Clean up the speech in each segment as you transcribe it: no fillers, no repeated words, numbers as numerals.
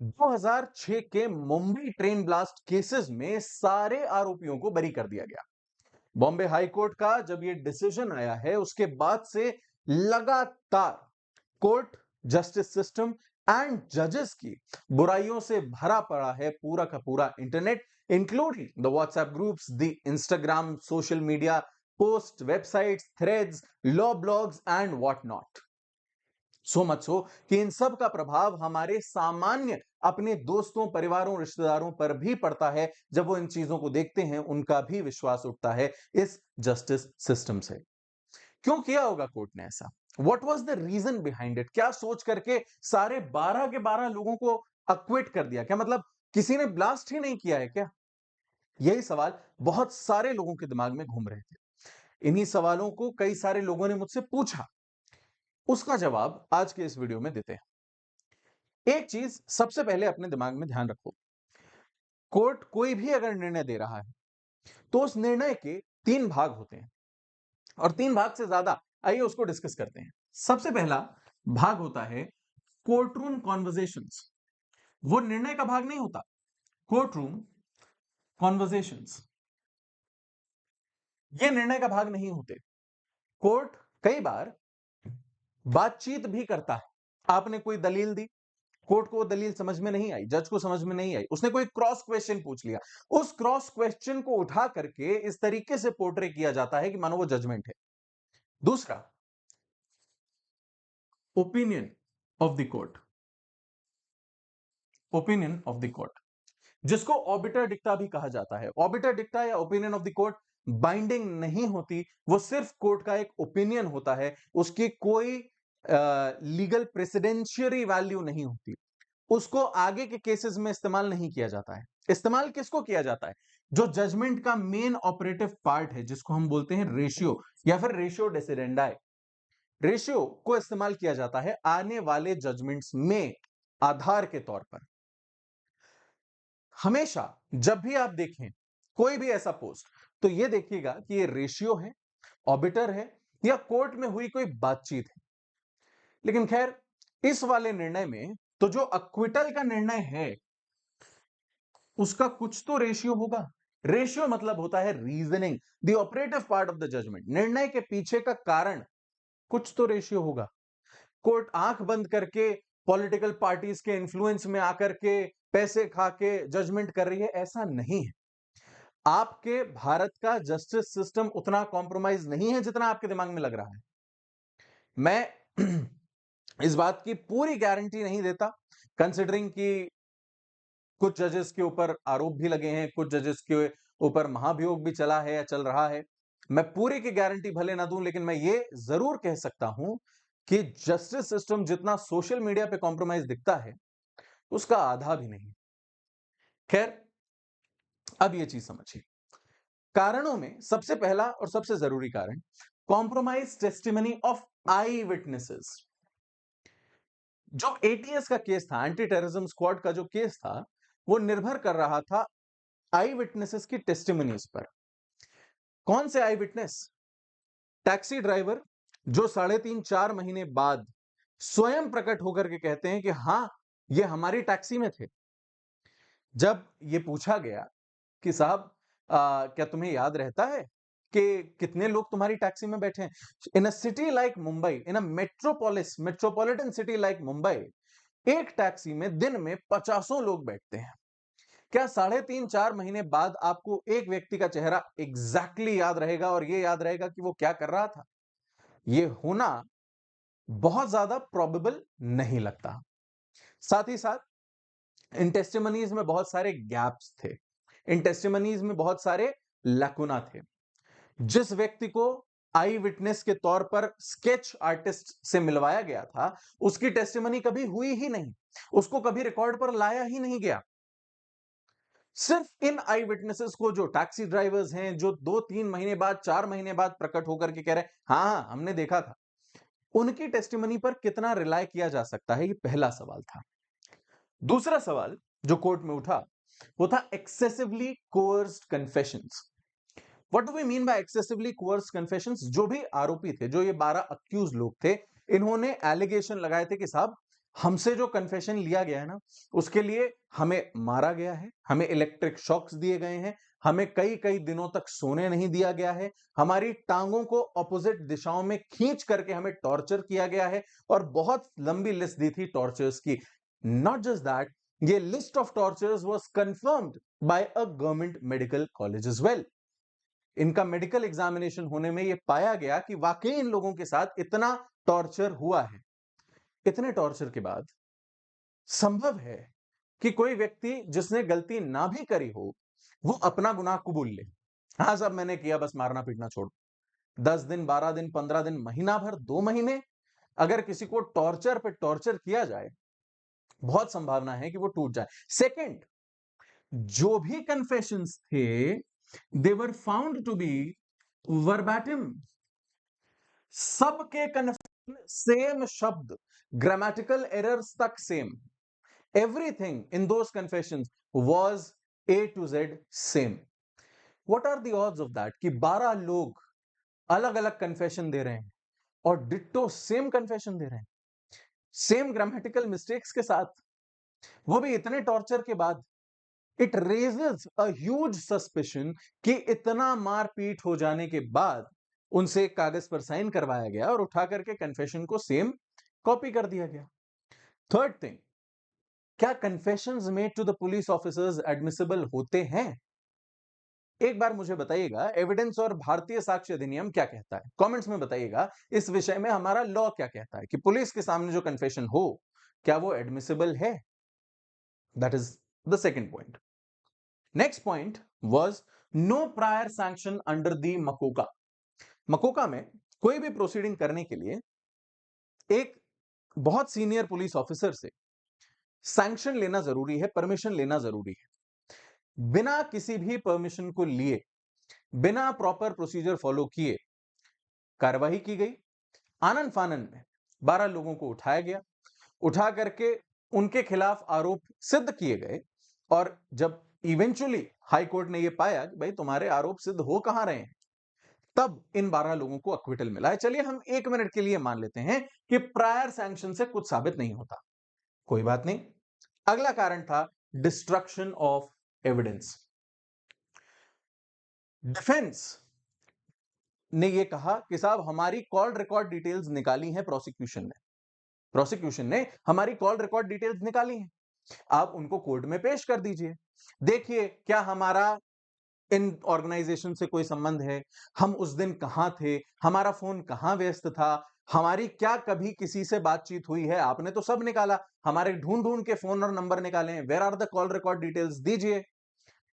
2006 के Mumbai train blast cases में सारे आरोपियों को बरी कर दिया गया। बॉम्बे हाई कोर्ट का जब यह डिसीजन आया है, उसके बाद से लगातार कोर्ट, जस्टिस सिस्टम एंड जजेस की बुराइयों से भरा पड़ा है पूरा का पूरा internet, including the WhatsApp groups, the Instagram, social media post, websites, threads, law blogs and what not. So much so कि इन सब का प्रभाव हमारे सामान्य अपने दोस्तों, परिवारों, रिश्तेदारों पर भी पड़ता है। जब वो इन चीजों को देखते हैं, उनका भी विश्वास उठता है इस जस्टिस सिस्टम से। क्यों किया होगा कोर्ट ने ऐसा? What was the reason behind it? क्या सोच करके सारे 12 के 12 लोगों को अक्विट कर दिया? क्या मतलब किसी ने ब्लास्ट ही नहीं किया है क्या? यही सवाल बहुत सारे लोगों के दिमाग में घूम रहे थे। इन्हीं सवालों को कई सारे लोगों ने मुझसे पूछा। उसका जवाब आज के इस वीडियो में देते हैं। एक चीज सबसे पहले अपने दिमाग में ध्यान रखो। कोर्ट कोई भी अगर निर्णय दे रहा है, तो उस निर्णय के 3 भाग होते हैं, और 3 भाग से ज्यादा। आइए उसको डिस्कस करते हैं। सबसे पहला भाग होता है कोर्टरूम कॉन्वर्जेशंस। वो निर्णय का भाग नहीं होता। कोर्टरूम कॉन्वर्जेशंस ये निर्णय का भाग नहीं होते। कोर्ट कई बार बातचीत भी करता है। आपने कोई दलील दी, कोर्ट को वो दलील समझ में नहीं आई, जज को समझ में नहीं आई, उसने कोई क्रॉस क्वेश्चन पूछ लिया। उस क्रॉस क्वेश्चन को उठा करके इस तरीके से पोर्ट्रे किया जाता है कि मानो वो जजमेंट है। दूसरा, opinion of the court. Opinion of the court, जिसको ऑबिटर डिक्टा भी कहा जाता है। ऑबिटर डिक्टा या opinion of the court binding नहीं होती, वो सिर्फ कोर्ट का एक ओपिनियन होता है। उसकी कोई लीगल प्रेसिडेंशियरी वैल्यू नहीं होती। उसको आगे के केसेस में इस्तेमाल नहीं किया जाता है। इस्तेमाल किसको किया जाता है? जो जजमेंट का मेन ऑपरेटिव पार्ट है, जिसको हम बोलते हैं रेशियो या फिर रेशियो डेसिडेंडाई। रेशियो को इस्तेमाल किया जाता है आने वाले जजमेंट्स में आधार के तौर पर। हमेशा जब भी आप देखें कोई भी ऐसा पोस्ट, तो यह देखिएगा कि ये रेशियो है, ऑबिटर है, या कोर्ट में हुई कोई बातचीत है। लेकिन खैर, इस वाले निर्णय में तो जो अक्विटल का निर्णय है, उसका कुछ तो रेशियो होगा। रेशियो मतलब होता है reasoning, the operative part of the judgement. निर्णय के पीछे का कारण कुछ तो रेशियो होगा। कोर्ट आंख बंद करके पॉलिटिकल पार्टीज के इन्फ्लुएंस में आकर के पैसे खा के जजमेंट कर रही है, ऐसा नहीं है। आपके भारत का जस्टिस सिस्टम उतना कॉम्प्रोमाइज नहीं है जितना आपके दिमाग में लग रहा है। मैं इस बात की पूरी गारंटी नहीं देता, कंसिडरिंग कि कुछ जजेस के ऊपर आरोप भी लगे हैं, कुछ जजेस के ऊपर महाभियोग भी चला है या चल रहा है। मैं पूरी की गारंटी भले ना दूं, लेकिन मैं ये जरूर कह सकता हूं कि जस्टिस सिस्टम जितना सोशल मीडिया पे कॉम्प्रोमाइज दिखता है, उसका आधा भी नहीं। खैर, अब ये चीज समझिए। कारणों में सबसे पहला और सबसे जरूरी कारण, compromise testimony of I witnesses. जो एटीएस का केस था, एंटी टेररिज्म स्क्वाड का जो केस था, वो निर्भर कर रहा था आई विटनेसेस की टेस्टिमनीज पर। कौन से आई विटनेस? टैक्सी ड्राइवर, जो 3.5-4 महीने बाद स्वयं प्रकट होकर के कहते हैं कि हां, ये हमारी टैक्सी में थे। जब ये पूछा गया कि साहब, क्या तुम्हें याद रहता है कि कितने लोग तुम्हारी टैक्सी में बैठे हैं? In a city like Mumbai, in a metropolitan city like Mumbai, एक टैक्सी में दिन में 50 लोग बैठते हैं। क्या 3.5-4 महीने बाद आपको एक व्यक्ति का चेहरा एग्जैक्टली याद रहेगा और ये याद रहेगा कि वो क्या कर रहा था? ये होना बहुत ज्यादा प्रोबेबल नहीं लगता। साथ ही साथ इन टेस्टिमनीज में बहुत सारे गैप्स थे, इन टेस्टिमनीज में बहुत सारे लैकुना थे। जिस व्यक्ति को आई विटनेस के तौर पर स्केच आर्टिस्ट से मिलवाया गया था, उसकी टेस्टिमनी कभी हुई ही नहीं, उसको कभी रिकॉर्ड पर लाया ही नहीं गया। सिर्फ इन आई विटनेसेस को, जो टैक्सी ड्राइवर्स हैं, जो 2-3 महीने बाद, 4 महीने बाद प्रकट होकर के कह रहे हैं हाँ हमने देखा था, उनकी टेस्टिमनी पर कितना रिलाय किया जा सकता है? ये पहला सवाल था। दूसरा सवाल जो कोर्ट में उठा, वो था excessively coerced confessions. What do we mean by excessively coerced confessions? जो भी आरोपी थे, जो ये 12 अक्यूज लोग थे, इन्होंने एलिगेशन लगाए थे कि साहब, हमसे जो कन्फेशन लिया गया है ना, उसके लिए हमें मारा गया है, हमें इलेक्ट्रिक शॉक्स दिए गए हैं, हमें कई कई दिनों तक सोने नहीं दिया गया है, हमारी टांगों को ऑपोजिट दिशाओं में खींच करके हमें टॉर्चर किया गया है, और बहुत लंबी लिस्ट दी थी टॉर्चर्स की। नॉट जस्ट दैट, ये list of tortures was confirmed by a government medical college as well. इनका मेडिकल एग्जामिनेशन होने में यह पाया गया कि वाकई इन लोगों के साथ इतना टॉर्चर हुआ है। इतने टॉर्चर के बाद संभव है कि कोई व्यक्ति जिसने गलती ना भी करी हो, वो अपना गुनाह कबूल ले। हाँ साहब, मैंने किया, बस मारना पीटना छोड़। 10 दिन, 12 दिन, 15 दिन, महीना भर, 2 महीने अगर किसी को टॉर्चर पे टॉर्चर किया जाए, बहुत संभावना है कि वो टूट जाए। सेकंड, जो भी कन्फेशंस थे, they were found to be verbatim. सबके कन्फेशन सेम शब्द, ग्रामेटिकल एरर्स तक same, everything in those confessions was A to Z same. What are the odds of that कि 12 लोग अलग अलग कन्फेशन दे रहे हैं और डिट्टो सेम कन्फेशन दे रहे हैं, सेम ग्रामेटिकल मिस्टेक्स के साथ, वो भी इतने टॉर्चर के बाद। It raises a huge suspicion कि इतना मारपीट हो जाने के बाद उनसे एक कागज पर साइन करवाया गया और उठा करके कन्फेशन को सेम कॉपी कर दिया गया। थर्ड थिंग, क्या confessions made to the police officers admissible होते हैं? एक बार मुझे बताइएगा, एविडेंस और भारतीय साक्ष्य अधिनियम क्या कहता है? कमेंट्स में बताइएगा इस विषय में हमारा लॉ क्या कहता है कि पुलिस के सामने जो कन्फेशन हो, क्या वो एडमिसिबल है? That is the second point. Next point was no prior sanction under the MCOCA. MCOCA में कोई भी प्रोसीडिंग करने के लिए एक बहुत सीनियर पुलिस ऑफिसर से सैंक्शन लेना जरूरी है, परमिशन लेना जरूरी है। बिना किसी भी परमिशन को लिए, बिना प्रॉपर प्रोसीजर फॉलो किए कार्रवाई की गई। आनन फानन में 12 लोगों को उठाया गया, उठा करके उनके खिलाफ आरोप सिद्ध किए गए, और जब इवेंचुअली हाई कोर्ट ने यह पाया कि भाई तुम्हारे आरोप सिद्ध हो कहां रहे हैं, तब इन 12 लोगों को अक्विटल मिला है। चलिए हम 1 मिनट के लिए मान लेते हैं कि प्रायर सैंक्शन से कुछ साबित नहीं होता, कोई बात नहीं। अगला कारण था डिस्ट्रक्शन ऑफ एविडेंस। डिफेंस ने यह कहा कि साहब हमारी कॉल रिकॉर्ड डिटेल्स निकाली हैं प्रोसिक्यूशन ने हमारी कॉल रिकॉर्ड डिटेल्स निकाली हैं, आप उनको कोर्ट में पेश कर दीजिए, देखिए क्या हमारा इन ऑर्गेनाइजेशन से कोई संबंध है, हम उस दिन कहां थे, हमारा फोन कहां व्यस्त था, हमारी क्या कभी किसी से बातचीत हुई है, आपने तो सब निकाला, हमारे ढूंढ ढूंढ के फोन और नंबर निकाले हैं, where are the call record details, दीजिए।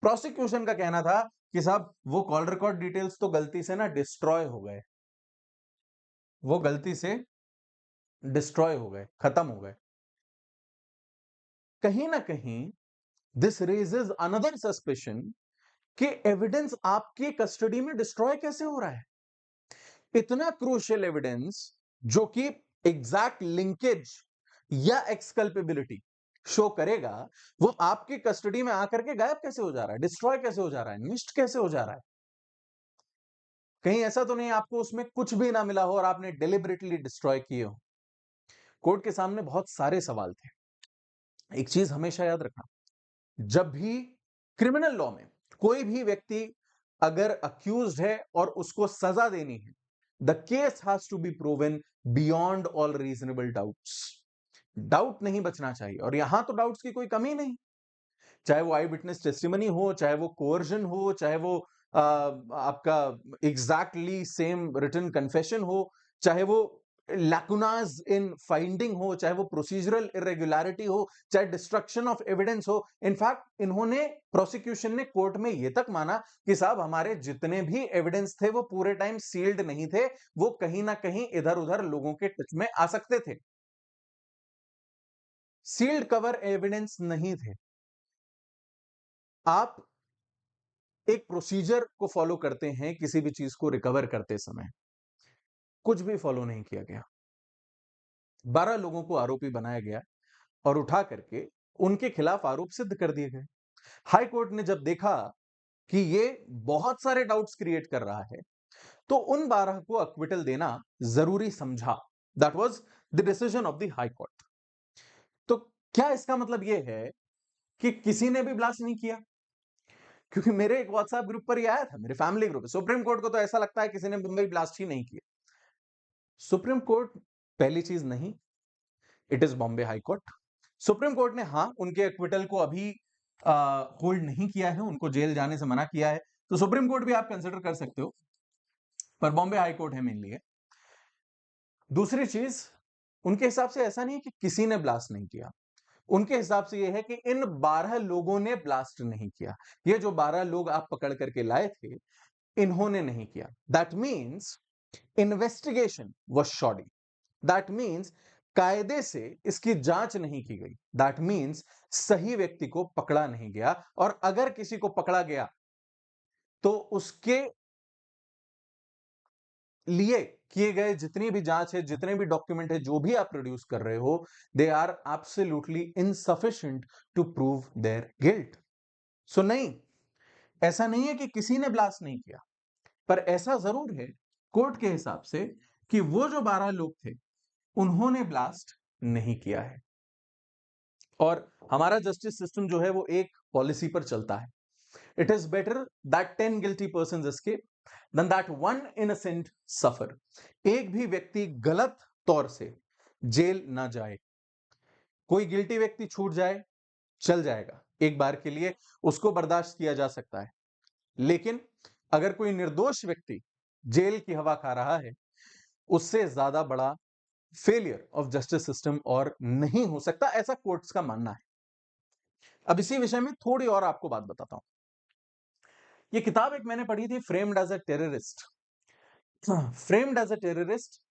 प्रोसिक्यूशन का कहना था कि साहब वो कॉल रिकॉर्ड डिटेल्स तो गलती से ना डिस्ट्रॉय हो गए, वो गलती से डिस्ट्रॉय हो गए, खत्म हो गए। कहीं ना कहीं दिस रेजेस अनदर सस्पिशन कि एविडेंस आपकी कस्टडी में डिस्ट्रॉय कैसे हो रहा है। इतना क्रूशियल एविडेंस जो कि एग्जैक्ट लिंकेज या एक्सकल्पेबिलिटी शो करेगा, वो आपकी कस्टडी में आकर के गायब कैसे हो जा रहा है, डिस्ट्रॉय कैसे हो जा रहा है, निष्ट कैसे हो जा रहा है। कहीं ऐसा तो नहीं आपको उसमें कुछ भी ना मिला हो और आपने डेलिबरेटली डिस्ट्रॉय किए हो। कोर्ट के सामने बहुत सारे सवाल थे। एक चीज हमेशा याद रखना, जब भी क्रिमिनल लॉ में कोई भी व्यक्ति अगर अक्यूज्ड है और उसको सजा देनी है, the case has to be proven beyond all reasonable doubts. Doubt नहीं बचना चाहिए, और यहां तो डाउट्स की कोई कमी नहीं, चाहे वो आई विटनेस टेस्टिमनी हो, चाहे वो कोर्जन हो, चाहे वो आपका एग्जैक्टली सेम रिटन कन्फेशन हो, चाहे वो लैकुनाज इन फाइंडिंग हो, चाहे वो प्रोसीजरल इरेगुलरिटी हो, चाहे डिस्ट्रक्शन ऑफ एविडेंस हो। इनफैक्ट इन्होंने, प्रोसिक्यूशन ने कोर्ट में यह तक माना कि साहब हमारे जितने भी एविडेंस थे वो पूरे टाइम सील्ड नहीं थे, वो कहीं ना कहीं इधर उधर लोगों के टच में आ सकते थे, सील्ड कवर एविडेंस नहीं थे। आप एक प्रोसीजर को फॉलो करते हैं किसी भी चीज को रिकवर करते समय, कुछ भी फॉलो नहीं किया गया। 12 लोगों को आरोपी बनाया गया और उठा करके उनके खिलाफ आरोप सिद्ध कर दिए गए। हाई कोर्ट ने जब देखा कि ये बहुत सारे डाउट्स क्रिएट कर रहा है, तो उन 12 को अक्विटल देना जरूरी समझा। That was the decision of the high court. तो क्या इसका मतलब यह है कि किसी ने भी ब्लास्ट नहीं किया? क्योंकि मेरे एक व्हाट्सएप ग्रुप पर ये आया था, मेरे फैमिली ग्रुप, सुप्रीम कोर्ट को तो ऐसा लगता है किसी ने मुंबई ब्लास्ट ही नहीं किया। सुप्रीम कोर्ट पहली चीज नहीं, it is Bombay high court. Supreme court ने हाँ उनके एक्विटल को अभी होल्ड नहीं किया है, उनको जेल जाने से मना किया है, तो सुप्रीम कोर्ट भी आप कंसिडर कर सकते हो, पर बॉम्बे हाई कोर्ट है मेनली है। दूसरी चीज, उनके हिसाब से ऐसा नहीं कि किसी ने ब्लास्ट नहीं किया, उनके हिसाब से यह है कि इन 12 लोगों ने ब्लास्ट नहीं किया। ये जो 12 लोग आप पकड़ करके लाए थे, इन्होंने नहीं किया। That means investigation was shoddy. That means कायदे से इसकी जांच नहीं की गई। दैट मीन्स सही व्यक्ति को पकड़ा नहीं गया, और अगर किसी को पकड़ा गया तो उसके लिए किए गए जितनी भी जांच है, जितने भी डॉक्यूमेंट है, जो भी आप प्रोड्यूस कर रहे हो, they are absolutely insufficient to prove their guilt. So नहीं, ऐसा नहीं है कि किसी ने ब्लास्ट नहीं किया, पर ऐसा जरूर है कोर्ट के हिसाब से कि वो जो 12 लोग थे उन्होंने ब्लास्ट नहीं किया है। और हमारा जस्टिस सिस्टम जो है वो एक पॉलिसी पर चलता है, it is better that 10 guilty persons escape than that one innocent suffer. एक भी व्यक्ति गलत तौर से जेल ना जाए। कोई गिल्टी व्यक्ति छूट जाए, चल जाएगा, एक बार के लिए उसको बर्दाश्त किया जा सकता है, लेकिन अगर कोई निर्दोष व्यक्ति जेल की हवा खा रहा है, उससे ज्यादा बड़ा फेलियर ऑफ जस्टिस सिस्टम और नहीं हो सकता, ऐसा कोर्ट्स का मानना है। अब इसी विषय में थोड़ी और आपको बात बताता हूं। ये किताब एक मैंने पढ़ी थी, framed as a terrorist. Framed as a terrorist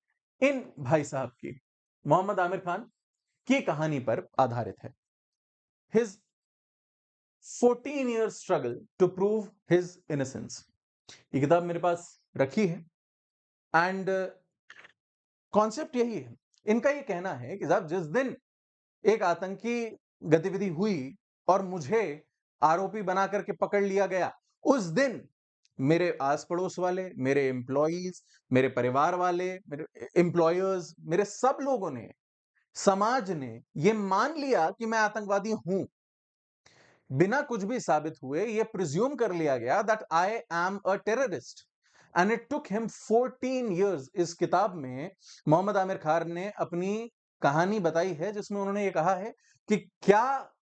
इन भाई साहब की, मोहम्मद आमिर खान की कहानी पर आधारित है। His 14 year struggle to prove his innocence. ये किताब मेरे पास रखी है, एंड कॉन्सेप्ट यही है। इनका ये कहना है कि साहब जिस दिन एक आतंकी गतिविधि हुई और मुझे आरोपी बना करके पकड़ लिया गया, उस दिन मेरे आस पड़ोस वाले, मेरे एम्प्लॉइज, मेरे परिवार वाले, मेरे एम्प्लॉयर्स, मेरे सब लोगों ने, समाज ने ये मान लिया कि मैं आतंकवादी हूं। बिना कुछ भी साबित हुए ये प्रिज्यूम कर लिया गया that I am a terrorist, and it took him 14 years। इस किताब में मोहम्मद आमिर खान ने अपनी कहानी बताई है, जिसमें उन्होंने ये कहा है कि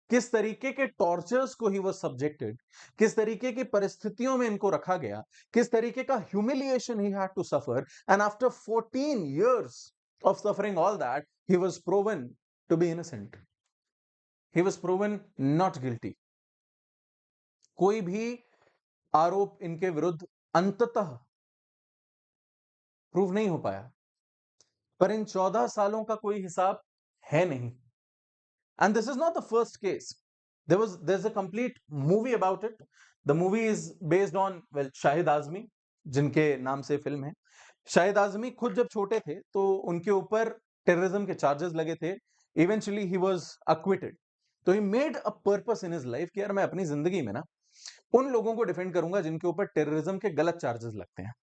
किस तरीके के टॉर्चर्स को ही वो सब्जेक्टेड, किस तरीके की परिस्थितियों में इनको रखा गया, किस तरीके का ह्यूमिलिएशन ही had to suffer, and after 14 years of suffering all that, he was proven to be innocent. He was proven not guilty. कोई भी आरोप इनके विरुद्ध अंततः प्रूव नहीं हो पाया, पर इन 14 सालों का कोई हिसाब है नहीं। And this is not the first case, there's a complete movie about it. The movie is based on, well, Shahid Azmi, जिनके नाम से फिल्म है। शाहिद आजमी खुद जब छोटे थे तो उनके ऊपर टेररिज्म के चार्जेस लगे थे, इवेंचुअली ही वाज अक्विटेड। तो he made a purpose in his life कि यार मैं अपनी जिंदगी में ना उन लोगों को डिफेंड करूंगा जिनके ऊपर टेररिज्म के गलत चार्जेस लगते हैं।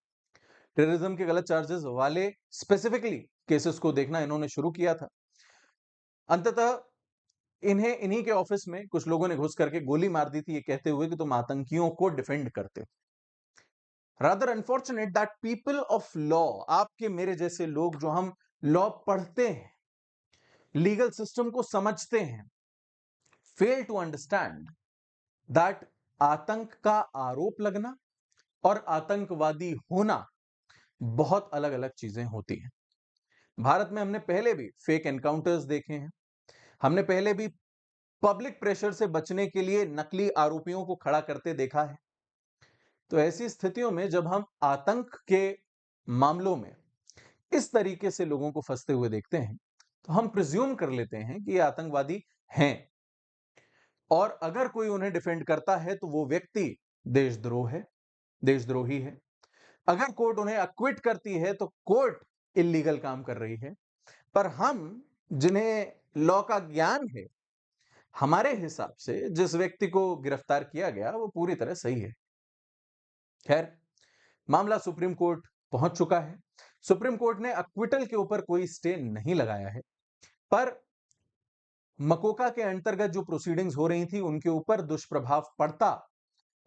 टेररिज्म के गलत चार्जेस वाले स्पेसिफिकली केसेस को देखना इन्होंने शुरू किया था। अंततः इन्हीं के ऑफिस में कुछ लोगों ने घुस करके गोली मार दी थी, ये कहते हुए कि तुम आतंकियों को डिफेंड करते हो। Rather unfortunate that people of law, आपके मेरे जैसे लोग जो हम लॉ पढ़ते हैं, लीगल सिस्टम को समझते हैं, फेल टू अंडरस्टैंड दैट आतंक का आरोप लगना और आतंकवादी होना बहुत अलग अलग चीजें होती हैं। भारत में हमने पहले भी फेक एनकाउंटर्स देखे हैं, हमने पहले भी पब्लिक प्रेशर से बचने के लिए नकली आरोपियों को खड़ा करते देखा है। तो ऐसी स्थितियों में जब हम आतंक के मामलों में इस तरीके से लोगों को फंसते हुए देखते हैं, तो हम प्रिज्यूम कर लेते हैं कि ये आतंकवादी हैं, और अगर कोई उन्हें डिफेंड करता है तो वो व्यक्ति देशद्रोह है, देशद्रोही है। अगर कोर्ट उन्हें अक्विट करती है तो कोर्ट इलीगल काम कर रही है। पर हम जिन्हें लॉ का ज्ञान है, हमारे हिसाब से जिस व्यक्ति को गिरफ्तार किया गया वो पूरी तरह सही है। खैर, मामला सुप्रीम कोर्ट पहुंच चुका है। सुप्रीम कोर्ट ने अक्विटल के ऊपर कोई स्टे नहीं लगाया है, पर मकोका के अंतर्गत जो प्रोसीडिंग्स हो रही थी उनके ऊपर दुष्प्रभाव पड़ता,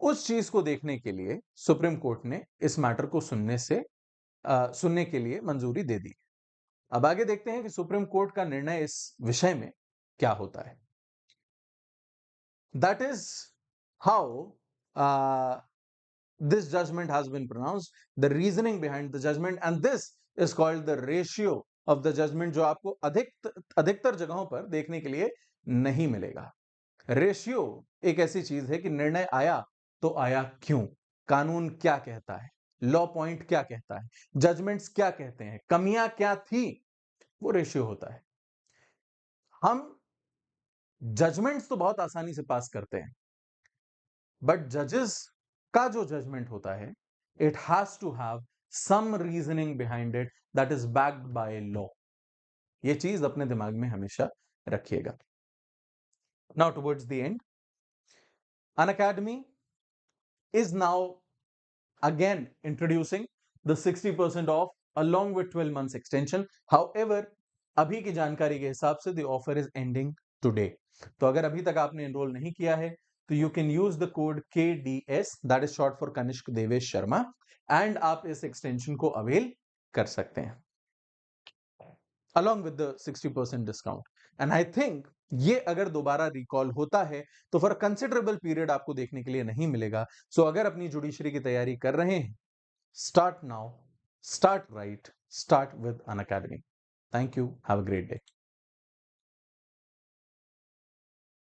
उस चीज को देखने के लिए सुप्रीम कोर्ट ने इस मैटर को सुनने के लिए मंजूरी दे दी। अब आगे देखते हैं कि सुप्रीम कोर्ट का निर्णय इस विषय में क्या होता है। That is how this judgment has been pronounced, the reasoning behind the judgment, and this is called the ratio of the judgment, जो आपको अधिकतर जगहों पर देखने के लिए नहीं मिलेगा। रेशियो एक ऐसी चीज है कि निर्णय आया तो आया क्यों, कानून क्या कहता है, लॉ पॉइंट क्या कहता है, जजमेंट्स क्या कहते हैं, कमियां क्या थी, वो रेशियो होता है। हम जजमेंट्स तो बहुत आसानी से पास करते हैं, बट जजेस का जो जजमेंट होता है, it has to have some reasoning behind it that is backed by law. ये चीज अपने दिमाग में हमेशा रखिएगा। Now towards the end, Unacademy is now again introducing the 60% off along with 12 months extension. However, अभी की जानकारी के हिसाब से the offer is ending today. तो अगर अभी तक आपने एनरोल नहीं किया है तो you can use the code KDS, that is short for Kanishk Devesh Sharma, and आप इस extension को avail कर सकते हैं along with the 60% discount. And I think ये अगर दोबारा रिकॉल होता है तो फॉर कंसिडरेबल पीरियड आपको देखने के लिए नहीं मिलेगा। सो अगर अपनी जुडिशरी की तैयारी कर रहे हैं, start now, start right, start with Unacademy. Thank you, have a great day.